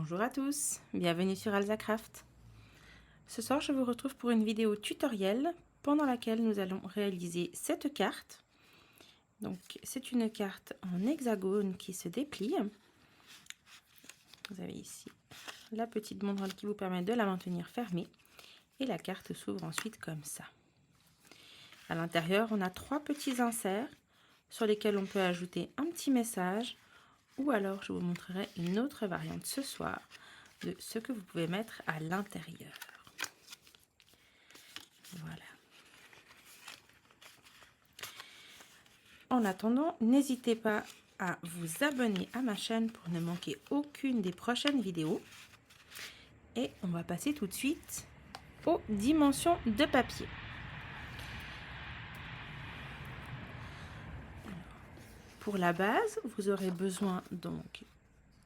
Bonjour à tous, bienvenue sur Alzacraft. Ce soir, je vous retrouve pour une vidéo tutoriel pendant laquelle nous allons réaliser cette carte. Donc, c'est une carte en hexagone qui se déplie. Vous avez ici la petite banderole qui vous permet de la maintenir fermée et la carte s'ouvre ensuite comme ça. À l'intérieur, on a 3 petits inserts sur lesquels on peut ajouter un petit message ou alors je vous montrerai une autre variante ce soir de ce que vous pouvez mettre à l'intérieur. Voilà. En attendant, n'hésitez pas à vous abonner à ma chaîne pour ne manquer aucune des prochaines vidéos. Et on va passer tout de suite aux dimensions de papier. Pour la base, vous aurez besoin donc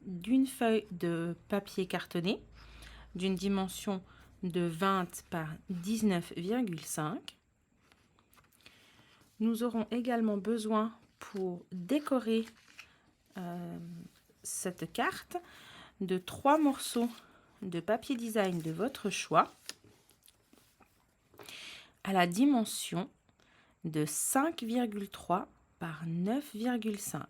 d'une feuille de papier cartonné d'une dimension de 20 par 19,5. Nous aurons également besoin pour décorer cette carte de 3 morceaux de papier design de votre choix à la dimension de 5,3 par 9,5.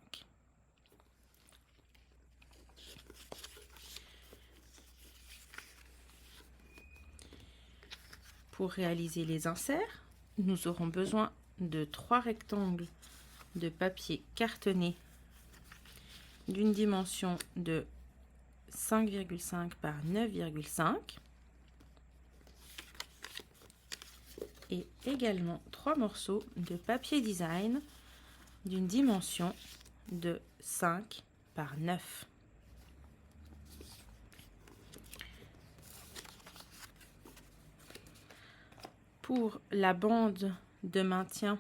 Pour réaliser les inserts, nous aurons besoin de 3 rectangles de papier cartonné d'une dimension de 5,5 par 9,5 et également 3 morceaux de papier design d'une dimension de 5 par 9. Pour la bande de maintien,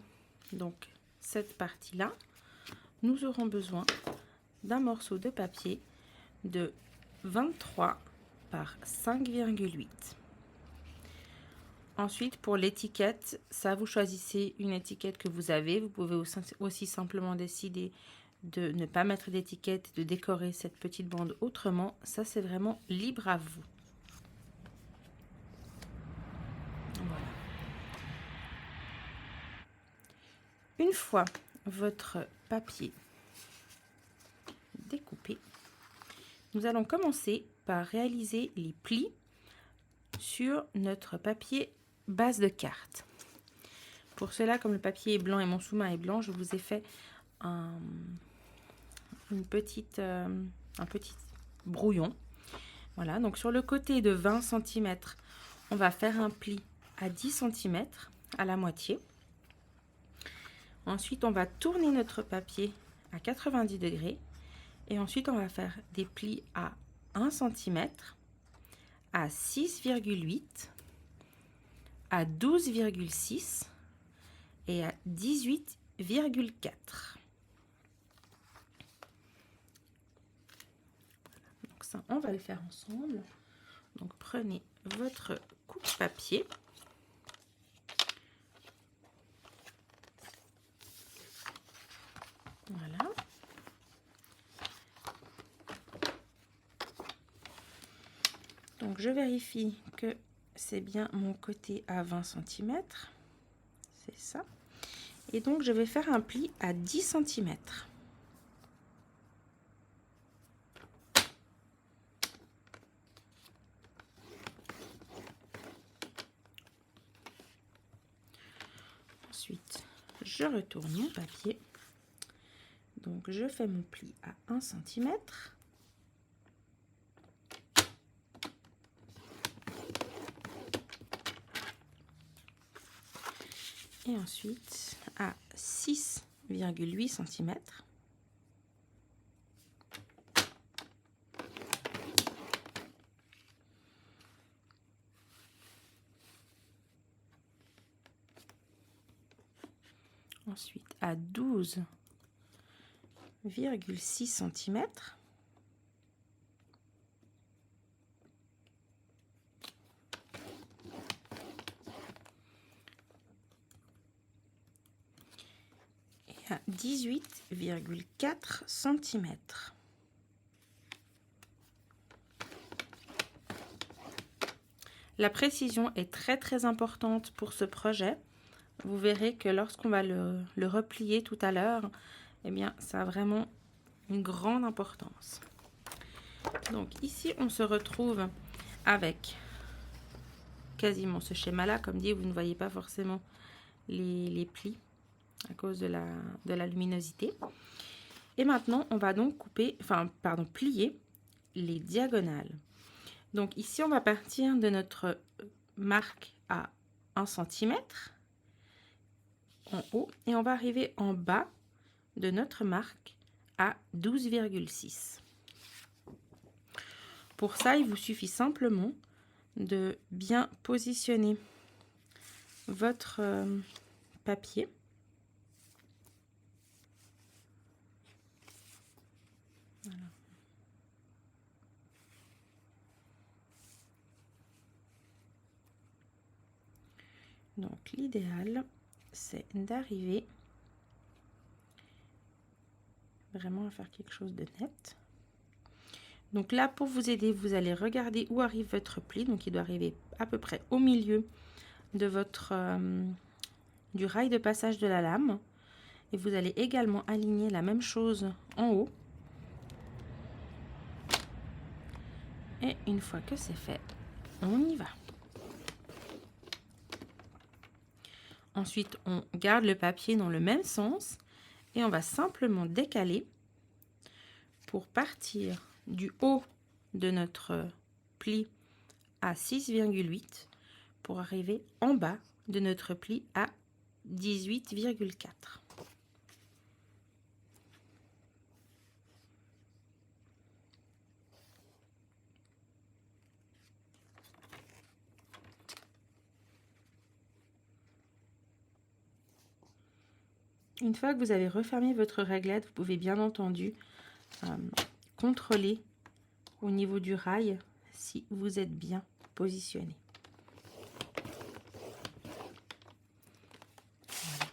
donc cette partie-là, nous aurons besoin d'un morceau de papier de 23 par 5,8. Ensuite, pour l'étiquette, ça vous choisissez une étiquette que vous avez. Vous pouvez aussi simplement décider de ne pas mettre d'étiquette, de décorer cette petite bande autrement. Ça, c'est vraiment libre à vous. Voilà. Une fois votre papier découpé, nous allons commencer par réaliser les plis sur notre papier base de carte. Pour cela, comme le papier est blanc et mon sous-main est blanc, je vous ai fait un petit brouillon. Voilà, donc sur le côté de 20 cm, on va faire un pli à 10 cm à la moitié. Ensuite, on va tourner notre papier à 90 degrés. Et ensuite, on va faire des plis à 1 cm, à 6,8, à 12,6 et à 18,4. Donc ça, on va le faire ensemble. Donc prenez votre coupe-papier. Voilà. Donc je vérifie que c'est bien mon côté à 20 cm. C'est ça. Et donc je vais faire un pli à 10 cm. Ensuite, je retourne mon papier. Donc je fais mon pli à 1 cm. Et ensuite à 6,8 cm. Ensuite à 12,6 cm. À 18,4 cm. La précision est très importante pour ce projet. Vous verrez que lorsqu'on va le replier tout à l'heure, eh bien, ça a vraiment une grande importance. Donc ici, on se retrouve avec quasiment ce schéma-là. Comme dit, vous ne voyez pas forcément les plis à cause de la luminosité. Et maintenant, on va donc plier les diagonales. Donc ici, on va partir de notre marque à 1 cm en haut et on va arriver en bas de notre marque à 12,6. Pour ça, il vous suffit simplement de bien positionner votre papier. Voilà. Donc l'idéal, c'est d'arriver vraiment à faire quelque chose de net. Donc là, pour vous aider, vous allez regarder où arrive votre pli. Donc il doit arriver à peu près au milieu de votre du rail de passage de la lame. Et vous allez également aligner la même chose en haut. Et une fois que c'est fait, on y va. Ensuite, on garde le papier dans le même sens et on va simplement décaler pour partir du haut de notre pli à 6,8 pour arriver en bas de notre pli à 18,4. Une fois que vous avez refermé votre réglette, vous pouvez bien entendu contrôler au niveau du rail si vous êtes bien positionné. Voilà.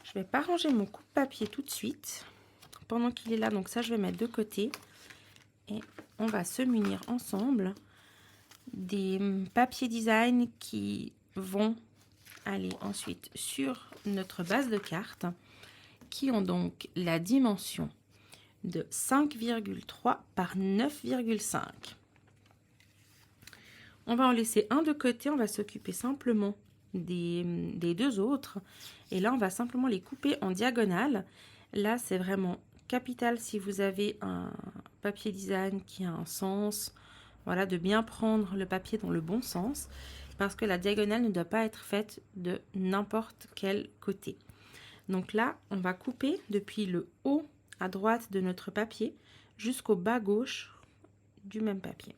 Je ne vais pas ranger mon coupe-papier tout de suite pendant qu'il est là, donc ça je vais mettre de côté et on va se munir ensemble des papiers design qui vont aller ensuite sur notre base de cartes qui ont donc la dimension de 5,3 par 9,5. On va en laisser un de côté, on va s'occuper simplement des deux autres et là on va simplement les couper en diagonale. Là c'est vraiment capital si vous avez un papier design qui a un sens. Voilà, de bien prendre le papier dans le bon sens parce que la diagonale ne doit pas être faite de n'importe quel côté. Donc là, on va couper depuis le haut à droite de notre papier jusqu'au bas gauche du même papier.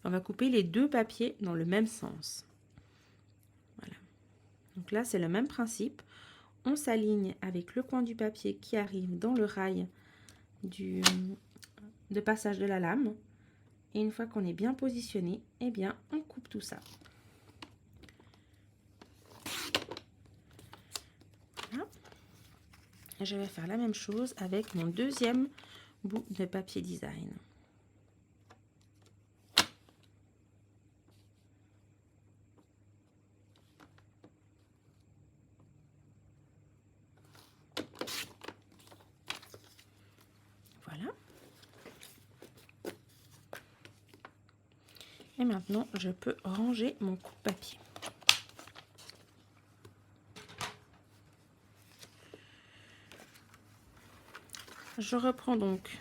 On va couper les deux papiers dans le même sens. Voilà. Donc là, c'est le même principe. On s'aligne avec le coin du papier qui arrive dans le rail de passage de la lame. Et une fois qu'on est bien positionné, eh bien, on coupe tout ça. Voilà. Et je vais faire la même chose avec mon deuxième bout de papier design. Voilà. Et maintenant, je peux ranger mon coupe-papier. Je reprends donc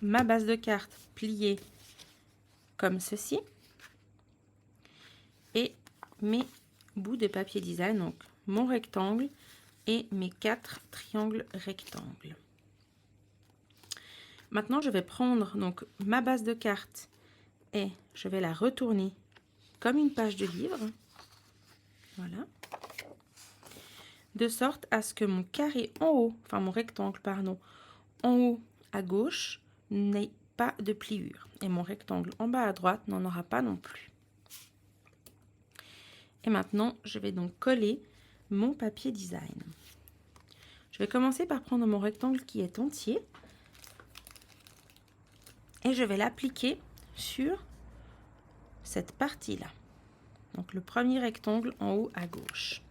ma base de cartes pliée comme ceci et mes bouts de papier design, donc mon rectangle et mes 4 triangles rectangles. Maintenant, je vais prendre donc ma base de cartes et je vais la retourner comme une page de livre. Voilà. De sorte à ce que mon carré en haut, enfin mon rectangle, pardon, en haut à gauche n'ait pas de pliure. Et mon rectangle en bas à droite n'en aura pas non plus. Et maintenant, je vais donc coller mon papier design. Je vais commencer par prendre mon rectangle qui est entier. et je vais l'appliquer sur cette partie-là. Donc le premier rectangle en haut à gauche.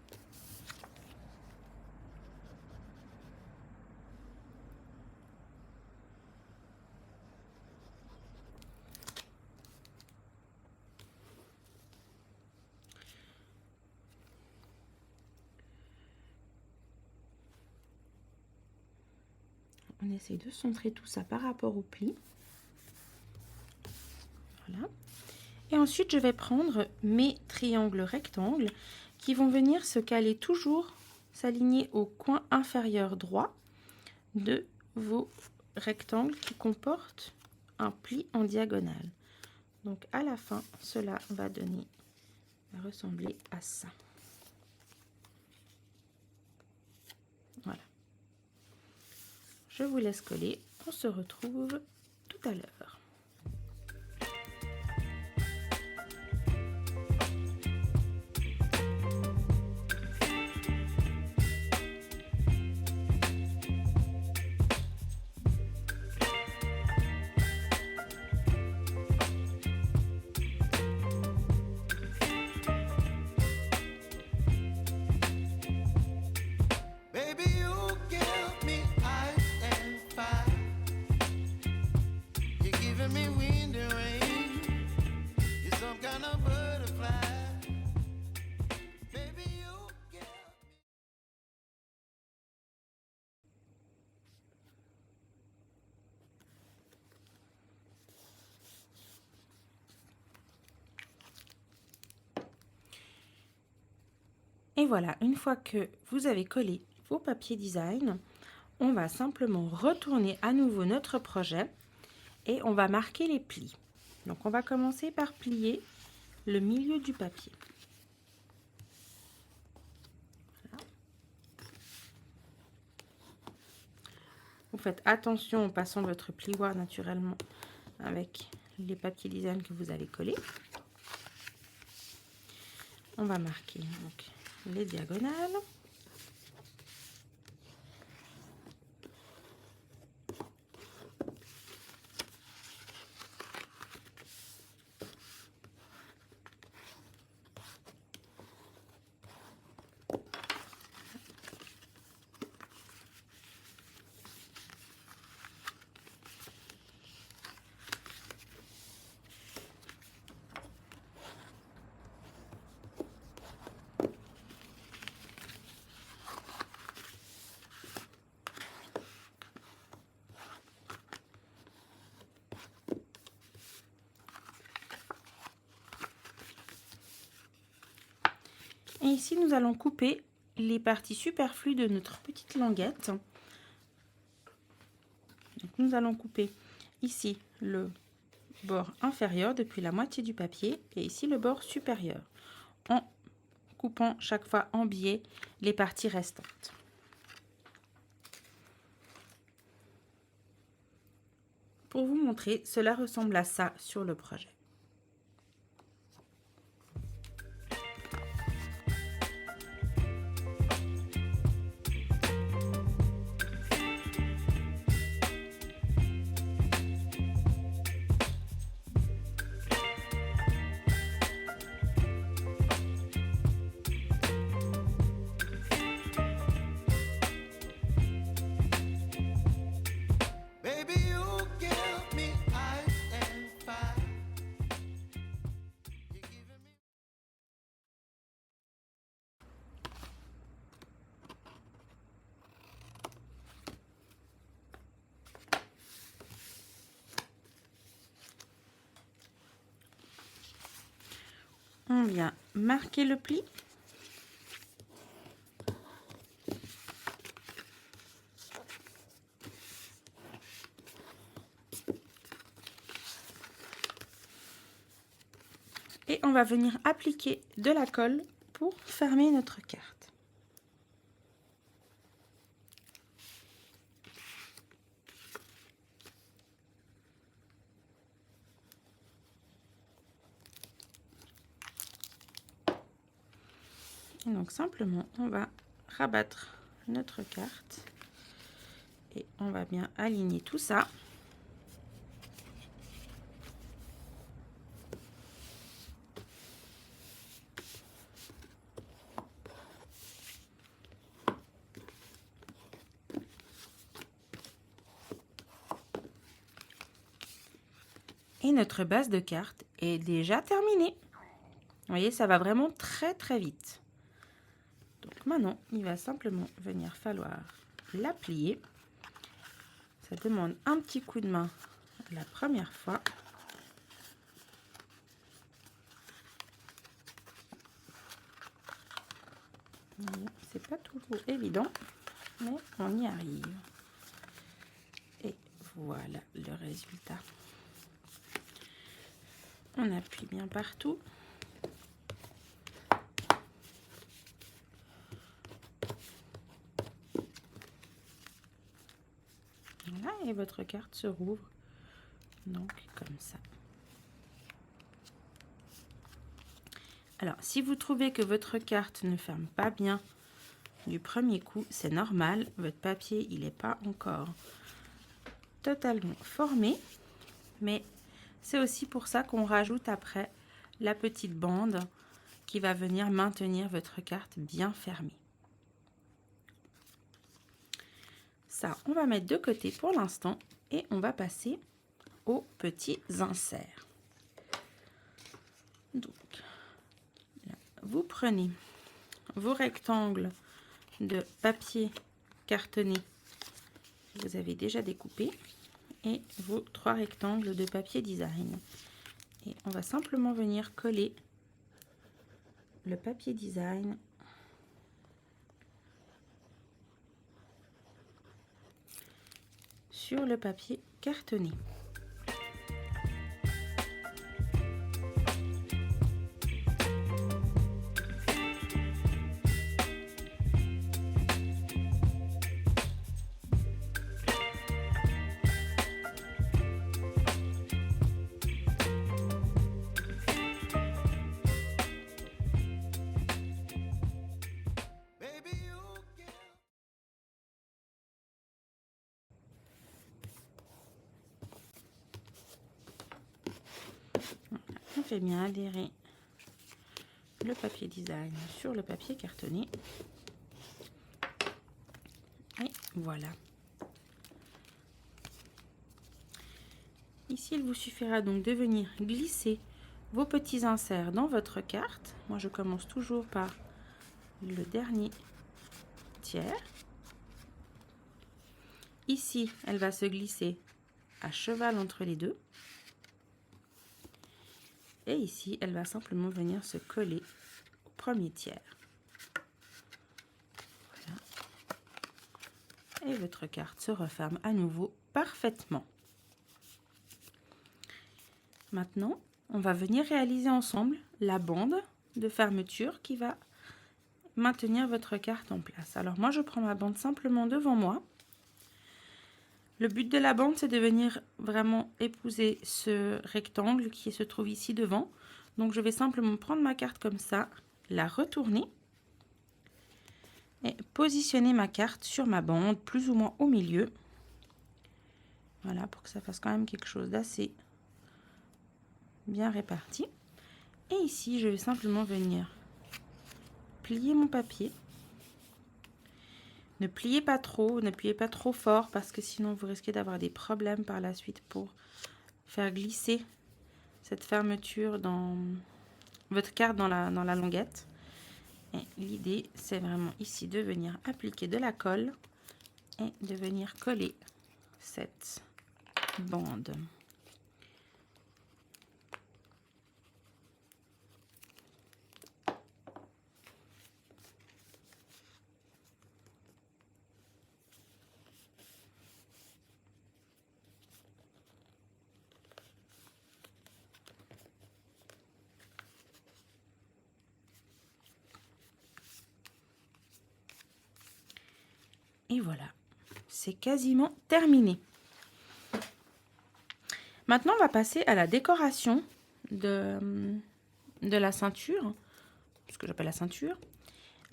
On essaie de centrer tout ça par rapport au pli. Voilà. Et ensuite, je vais prendre mes triangles rectangles qui vont venir se caler toujours, s'aligner au coin inférieur droit de vos rectangles qui comportent un pli en diagonale. Donc à la fin, cela va ressembler à ça. Voilà. Je vous laisse coller. On se retrouve tout à l'heure. Et voilà, une fois que vous avez collé vos papiers design, on va simplement retourner à nouveau notre projet et on va marquer les plis. Donc on va commencer par plier le milieu du papier. Voilà. Vous faites attention en passant votre plioir naturellement avec les papiers design que vous avez collés. On va marquer donc les diagonales. Et ici, nous allons couper les parties superflues de notre petite languette. Donc, nous allons couper ici le bord inférieur depuis la moitié du papier et ici le bord supérieur en coupant chaque fois en biais les parties restantes. Pour vous montrer, cela ressemble à ça sur le projet. On vient marquer le pli. Et on va venir appliquer de la colle pour fermer notre carte. Et donc simplement, on va rabattre notre carte et on va bien aligner tout ça. Et notre base de carte est déjà terminée. Vous voyez, ça va vraiment très très vite. Donc maintenant, il va simplement venir falloir la plier. Ça demande un petit coup de main la première fois. C'est pas toujours évident, mais on y arrive. Et voilà le résultat. On appuie bien partout. Voilà, et votre carte se rouvre donc comme ça. Alors, si vous trouvez que votre carte ne ferme pas bien du premier coup, c'est normal. Votre papier, il n'est pas encore totalement formé, mais c'est aussi pour ça qu'on rajoute après la petite bande qui va venir maintenir votre carte bien fermée. Ça, on va mettre de côté pour l'instant et on va passer aux petits inserts. Donc, là, vous prenez vos rectangles de papier cartonné que vous avez déjà découpé et vos 3 rectangles de papier design. Et on va simplement venir coller le papier design sur le papier cartonné. On fait bien adhérer le papier design sur le papier cartonné. Et voilà. Ici, il vous suffira donc de venir glisser vos petits inserts dans votre carte. Moi, je commence toujours par le dernier tiers. Ici, elle va se glisser à cheval entre les deux. Et ici, elle va simplement venir se coller au premier tiers. Voilà. Et votre carte se referme à nouveau parfaitement. Maintenant, on va venir réaliser ensemble la bande de fermeture qui va maintenir votre carte en place. Alors moi, je prends ma bande simplement devant moi. Le but de la bande, c'est de venir vraiment épouser ce rectangle qui se trouve ici devant. Donc, je vais simplement prendre ma carte comme ça, la retourner et positionner ma carte sur ma bande, plus ou moins au milieu. Voilà, pour que ça fasse quand même quelque chose d'assez bien réparti. Et ici, je vais simplement venir plier mon papier. Ne pliez pas trop, ne pliez pas trop fort parce que sinon vous risquez d'avoir des problèmes par la suite pour faire glisser cette fermeture dans votre carte dans la languette. Et l'idée, c'est vraiment ici de venir appliquer de la colle et de venir coller cette bande. Et voilà, c'est quasiment terminé. Maintenant, on va passer à la décoration de la ceinture, ce que j'appelle la ceinture.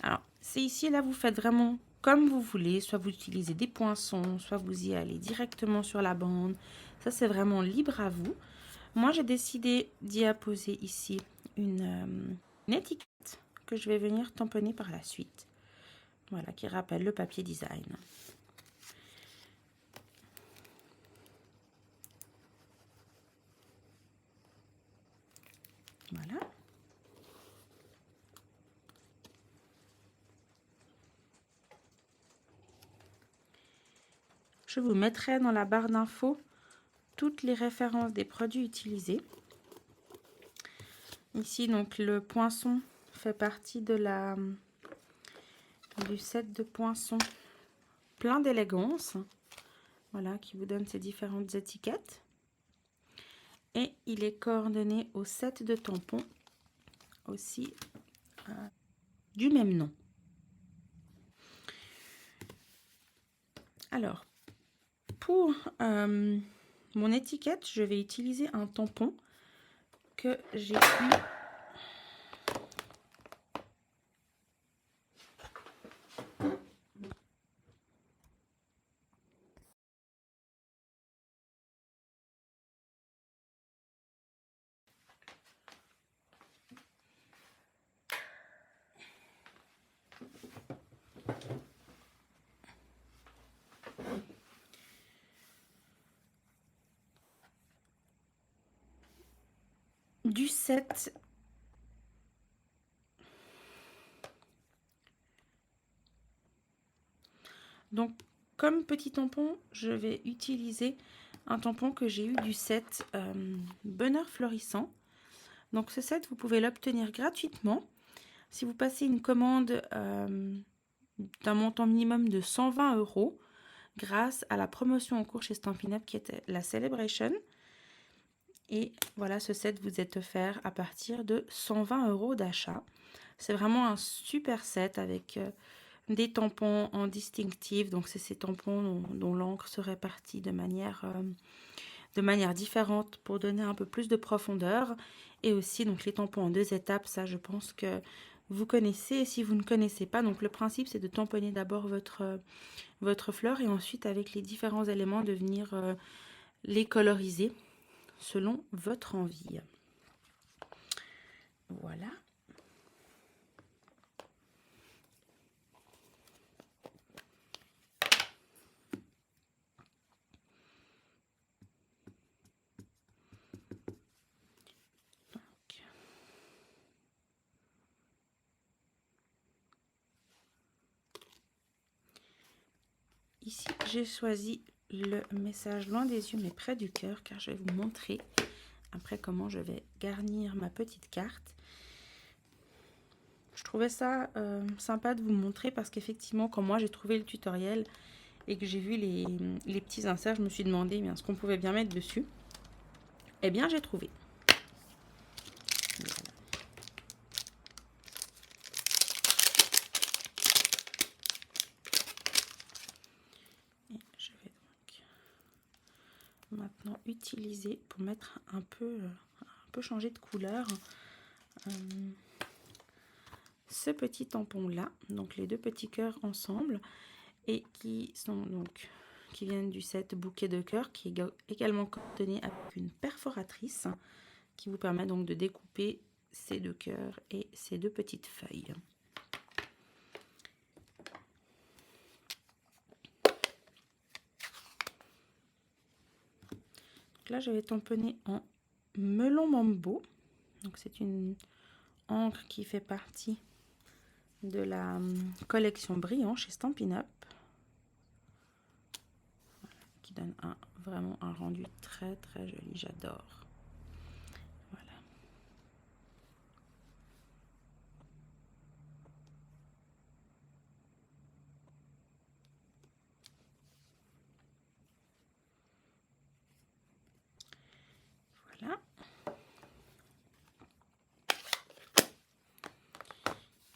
Alors, c'est ici, là, vous faites vraiment comme vous voulez. Soit vous utilisez des poinçons, soit vous y allez directement sur la bande. Ça, c'est vraiment libre à vous. Moi, j'ai décidé d'y apposer ici une étiquette que je vais venir tamponner par la suite. Voilà, qui rappelle le papier design. Voilà. Je vous mettrai dans la barre d'infos toutes les références des produits utilisés. Ici, donc, le poinçon fait partie de du set de poinçons plein d'élégance. Voilà, qui vous donne ces différentes étiquettes. Et il est coordonné au set de tampons aussi du même nom. Alors, pour mon étiquette, je vais utiliser un tampon que j'ai eu du set donc comme petit tampon, je vais utiliser un tampon que j'ai eu du set Bonheur Florissant. Donc ce set, vous pouvez l'obtenir gratuitement si vous passez une commande d'un montant minimum de 120 € grâce à la promotion en cours chez Stampin' Up qui était la Celebration. Et voilà, ce set vous est offert à partir de 120 € d'achat. C'est vraiment un super set avec des tampons en distinctive. Donc c'est ces tampons dont l'encre se répartit de manière différente pour donner un peu plus de profondeur. Et aussi donc les tampons en 2 étapes, ça je pense que vous connaissez. Et si vous ne connaissez pas, donc le principe c'est de tamponner d'abord votre fleur et ensuite avec les différents éléments de venir les coloriser selon votre envie. Voilà. Ici, j'ai choisi le message loin des yeux mais près du cœur car je vais vous montrer après comment je vais garnir ma petite carte. Je trouvais ça sympa de vous montrer parce qu'effectivement quand moi j'ai trouvé le tutoriel et que j'ai vu les petits inserts, je me suis demandé ce qu'on pouvait bien mettre dessus. Eh bien j'ai trouvé. Voilà. Et je vais donc maintenant utiliser pour mettre un peu changer de couleur ce petit tampon là, donc les deux petits cœurs ensemble et qui viennent du set bouquet de cœur qui est également coordonné avec une perforatrice qui vous permet donc de découper ces deux cœurs et ces deux petites feuilles. Donc là je vais tamponner en melon mambo. Donc c'est une encre qui fait partie de la collection Brillant chez Stampin' Up. Voilà, qui donne vraiment un rendu très très joli, j'adore. Voilà. Voilà.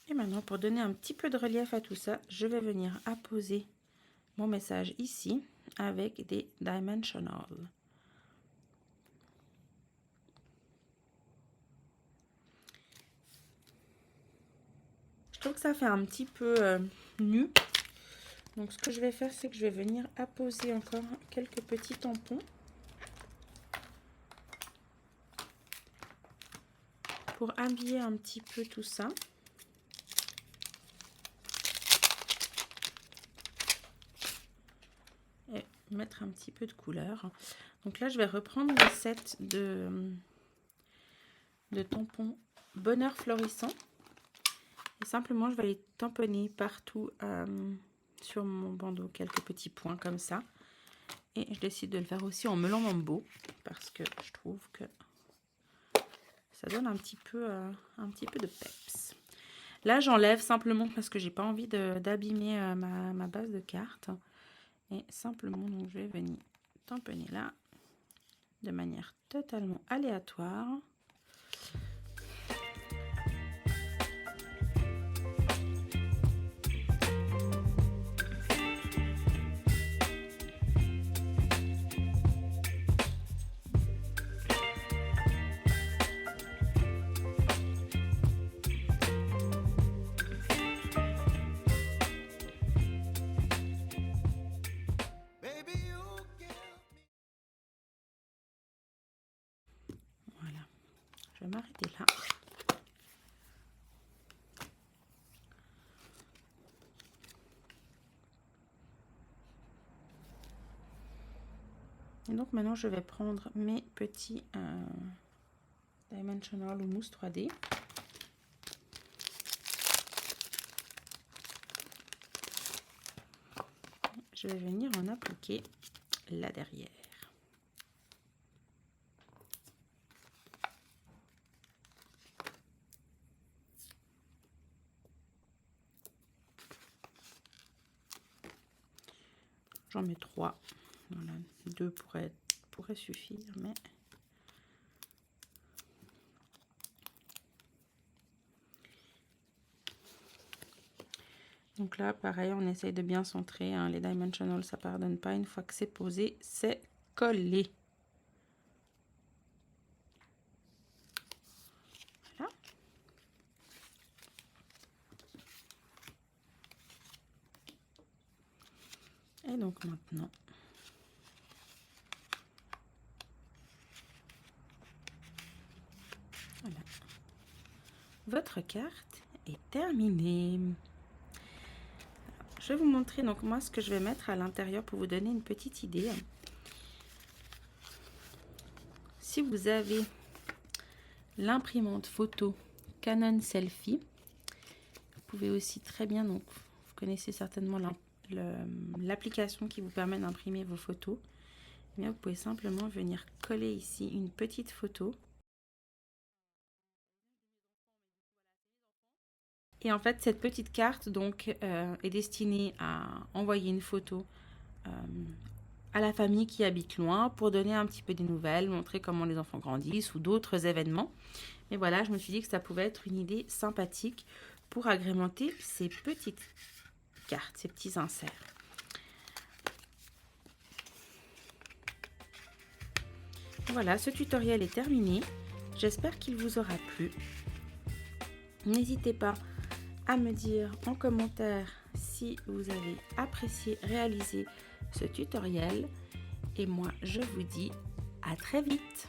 Et maintenant, pour donner un petit peu de relief à tout ça, je vais venir apposer mon message ici avec des Dimensional. Je trouve que ça fait un petit peu nu. Donc ce que je vais faire, c'est que je vais venir apposer encore quelques petits tampons pour habiller un petit peu tout ça. Et mettre un petit peu de couleur. Donc là, je vais reprendre le set de tampons Bonheur Florissant. Et simplement, je vais les tamponner partout sur mon bandeau, quelques petits points comme ça. Et je décide de le faire aussi en melon mambo parce que je trouve que ça donne un petit peu de peps. Là, j'enlève simplement parce que j'ai pas envie d'abîmer ma base de cartes. Et simplement, donc, je vais venir tamponner là de manière totalement aléatoire. Voilà, je vais m'arrêter là. Et donc maintenant, je vais prendre mes petits Dimensional ou mousse 3D. Je vais venir en appliquer là derrière. J'en mets 3. Voilà, 2 pourrait suffire, mais donc là, pareil, on essaye de bien centrer. Hein. Les Dimensional, ça pardonne pas. Une fois que c'est posé, c'est collé. Voilà. Et donc maintenant, voilà. Votre carte est terminée. Je vais vous montrer donc moi ce que je vais mettre à l'intérieur pour vous donner une petite idée. Si vous avez l'imprimante photo Canon Selfie, vous pouvez aussi très bien, donc vous connaissez certainement l'application qui vous permet d'imprimer vos photos. Eh bien, vous pouvez simplement venir coller ici une petite photo. Et en fait, cette petite carte donc est destinée à envoyer une photo à la famille qui habite loin pour donner un petit peu des nouvelles, montrer comment les enfants grandissent ou d'autres événements. Mais voilà, je me suis dit que ça pouvait être une idée sympathique pour agrémenter ces petites cartes, ces petits inserts. Voilà, ce tutoriel est terminé. J'espère qu'il vous aura plu. N'hésitez pas à me dire en commentaire si vous avez apprécié réaliser ce tutoriel. Et moi, je vous dis à très vite.